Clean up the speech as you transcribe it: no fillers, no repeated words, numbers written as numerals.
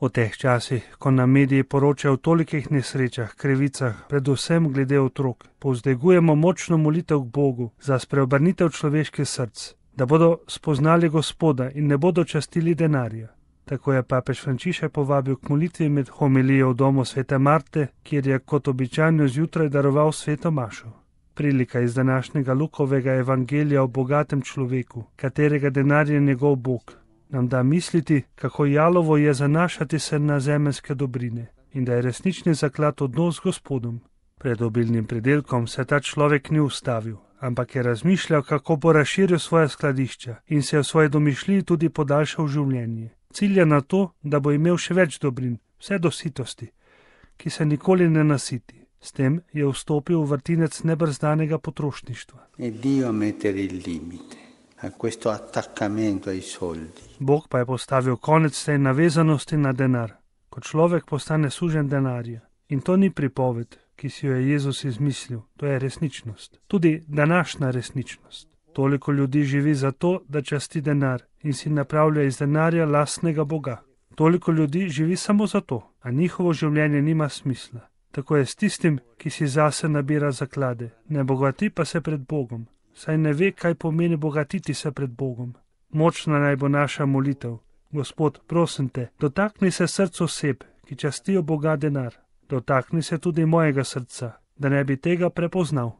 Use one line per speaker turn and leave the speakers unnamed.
V teh časih, ko nam mediji poročajo o tolikih nesrečah, krivicah, predvsem glede otrok, povzdigujemo močno molitev k Bogu za spreobrnitev človeških src, da bodo spoznali Gospoda in ne bodo častili denarja. Tako je papež Frančišek povabil k molitvi med homilijo v domu svete Marte, kjer je kot običajno zjutraj daroval sveto mašo. Prilika iz današnjega Lukovega evangelija o bogatem človeku, katerega denar je njegov Bog, nam da misliti, kako jalovo je zanašati se na zemeljske dobrine in da je resnični zaklad odnos z Gospodom. Pred obilnim pridelkom se ta človek ni ustavil, ampak je razmišljal, kako bo razširil svoje skladišča in se v svoji domišljiji tudi podaljšal življenje. Cilja na to, da bo imel še več dobrin, vse do sitosti, ki se nikoli ne nasiti. S tem je vstopil v vrtinec nebrzdanega potrošništva. Bog pa je postavil konec tej navezanosti na denar, ko človek postane suženj denarja. In to ni pripoved, ki si jo je Jezus izmislil, to je resničnost. Tudi današnja resničnost. Toliko ljudi živi zato, da časti denar in si napravlja iz denarja lastnega Boga. Toliko ljudi živi samo zato, a njihovo življenje nima smisla. Tako je s tistim, ki si zase nabira zaklade, ne bogati pa se pred Bogom, saj ne ve, kaj pomeni bogatiti se pred Bogom. Močna naj bo naša molitev. Gospod, prosim te, dotakni se src oseb, ki častijo Boga denar. Dotakni se tudi mojega srca, da ne bi tega prepoznal.